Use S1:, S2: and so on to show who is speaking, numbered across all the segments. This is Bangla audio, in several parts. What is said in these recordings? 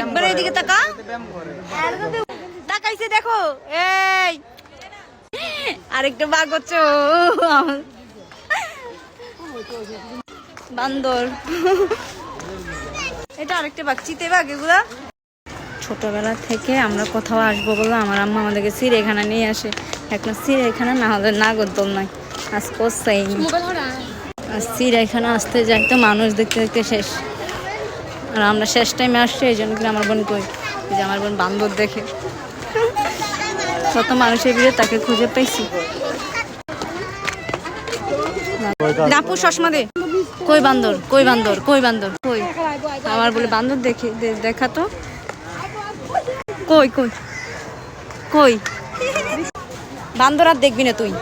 S1: একবার এইদিকে তাকা, তাকাইছে দেখো। এই আরেকটা বাঘ হচ্ছে বান্দর, এটা আরেকটা বাঘ, চিতে বাঘ এগুলা। ছোটবেলা থেকে আমরা কোথাও আসবো বলে আমার আম্মা আমাদেরকে চিড়িয়াখানা নিয়ে আসে। এখন চিড়িয়াখানা না হলে নাগরদোল নাই, আজকেও সেই চিড়িয়াখানা আসতে যাই তো মানুষ দেখতে দেখতে শেষ। আর আমরা শেষ টাইমে আসছি, এই জন্য আমার বোন কই যে আমার বোন বান্দর দেখে। কত মানুষের ভিড়ে তাকে খুঁজে পাইছি। দাপু চশমা দে, কই বান্দর, কই বান্দর, কই বান্দর, কই আমার বলে বান্দর দেখে দেখা তো, কই কই কই বান্দর আর দেখবি না তুই।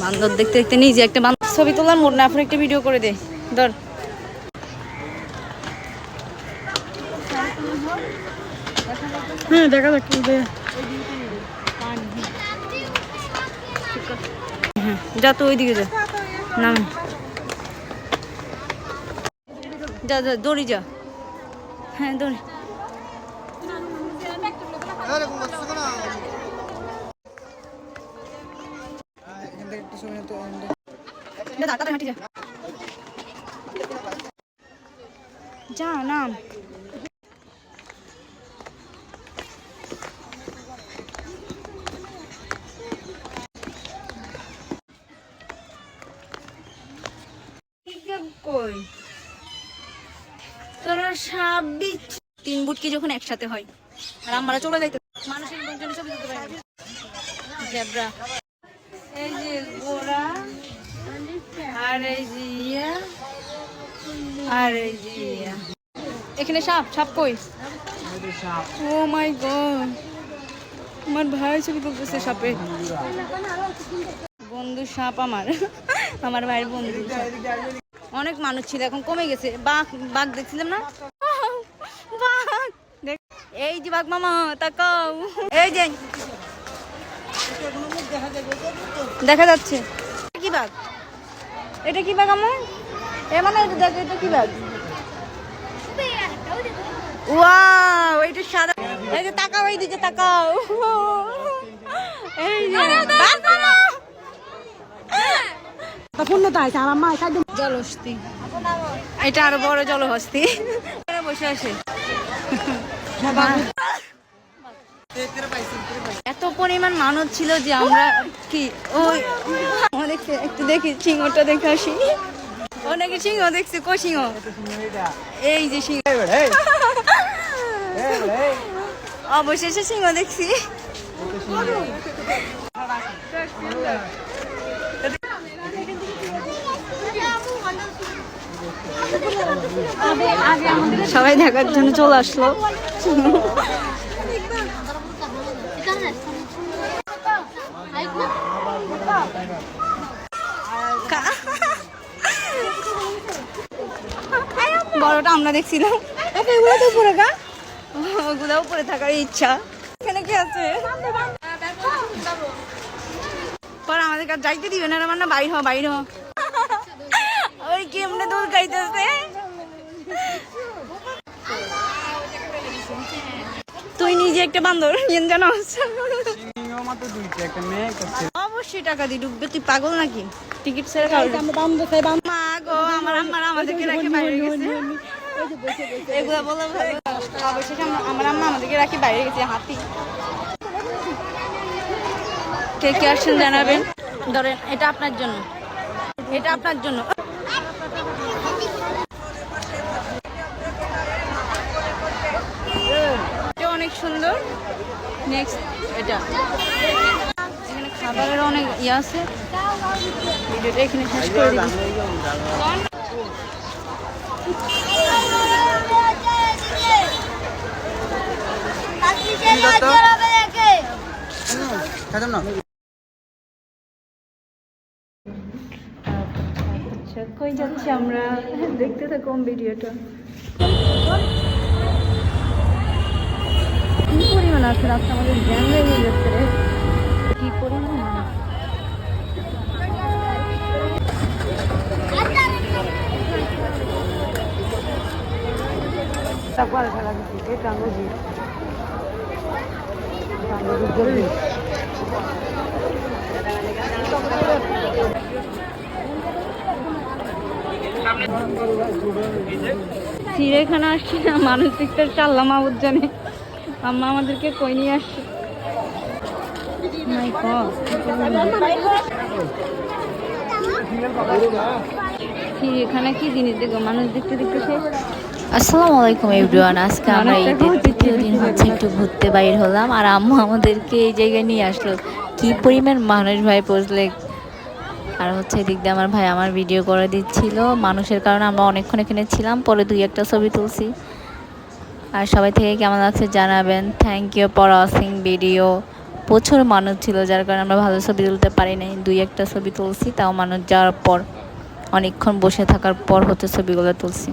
S1: বান্দর দেখতে দেখতে নিজে একটা বান্দর ছবি তোলার মোড় না, আপনি একটা ভিডিও করে দে ধর।
S2: হ্যাঁ দেখা যাচ্ছে।
S1: হ্যাঁ যা তো ওইদিকে যা, নাম যা যা দৌড়ি যা। হ্যাঁ দৌড়ি। যা নাম কই তোরা সাপ বিচ। 3 বুটকি যখন একসাথে হয় আর আমরা চলে যাইতে মানুষের লোকজন ছবি তুলতে পারে না। জেব্রা, এই যে গোরা, আর এই যে ইয়া, আর এই যে ইয়া। এখানে সাপ, সাপ কই? ও মাই গড, আমার ভাই ছবি তুলতেছে সাপে। বন্ধু সাপ আমার, আমার ভাইয়ের বন্ধু। অনেক মানুষ ছিল, এখন কমে গেছে। বাঘ, বাঘ দেখছিলাম না, বাঘ দেখ। এই যে বাঘ মামা তাকাও, এই যে দেখা যাচ্ছে। কি বাঘ এটা? কি বাঘ আমার এ মানে দেখ, এটা কি বাঘ? ওয়াও, এটা সাদা। এই যে তাকাও, এই দিকে তাকাও, এই যে বাঘ মামা। জলহস্তি, এটা আরো বড় জলহস্তি, বসে আছে। এত পরিমাণ মানুষ ছিল যে আমরা কি ওই একটু দেখি সিংহটা দেখে আসি। অনেকে সিংহ দেখছি, কো সিংহ? এই যে সিংহ, অবশেষে সিংহ দেখছি। সবাই দেখার জন্য চলে আসলো। বড়টা আমরা দেখছিলাম, ওগুলো উপরে থাকার ইচ্ছা। এখানে কি আছে? পর আমাদের কাছে যাইতে দিবে না, মানে বাইর হ, বাইর হ। ওই কেমনে দূর খাইতেছে। তুই নিজে একটা বান্দর জানো? অবশ্যই টাকা দিয়ে ঢুকবে, তুই পাগল নাকি? টিকিট ছেড়ে মা গো, আমার আম্মা আমাদেরকে রাখি বাইরে গেছে। এগুলো বলে অবশেষে আমার আম্মা আমাদেরকে রাখি বাইরে গেছে। হাতি কে কে আসছেন জানাবেন। ধরেন এটা আপনার জন্য, এটা আপনার জন্য। এটা অনেক সুন্দর। নেক্সট এটা, এখানে খাবারের অনেক ইয়ে আছে। ভিডিওটা এখানে শেষ করে দিই। আচ্ছা কই যাচ্ছি আমরা, দেখতে থাকুন ভিডিওটা। কি পরিমাণ আছে রাস্তা, আমাদের জ্যাম লেগে যাচ্ছে রে, কি পরিমাণ। চিড়িয়াখানা আসছি না, মানসিকটা চাল্লা মাহবুদ জানে আম্মা আমাদেরকে কই নিয়ে আসছে। My God. চিড়িয়াখানা কি জিনিস দেখো, মানুষ দেখতে দেখতে শেষ।
S3: আসসালামু আলাইকুম এভরিওয়ান। আজকে আমরা ঈদের তৃতীয় দিন হচ্ছে একটু ঘুরতে বাইর হলাম, আর আম্মু আমাদেরকে এই জায়গায় নিয়ে আসলো। কি পরিমাণ মানুষ ভাই বুঝলে। আর হচ্ছে এদিক দিয়ে আমার ভাই আমার ভিডিও করে দিচ্ছিল। মানুষের কারণে আমরা অনেকক্ষণ এখানে ছিলাম, পরে 2-1টা ছবি তুলছি। আর সবাই থেকে কেমন লাগছে জানাবেন। Thank you for watching video. প্রচুর মানুষ ছিল, যার কারণে আমরা ভালো ছবি তুলতে পারি নাই। 2-1টা ছবি তুলছি, তাও মানুষ যাওয়ার পর অনেকক্ষণ বসে থাকার পর হচ্ছে ছবিগুলো তুলছি।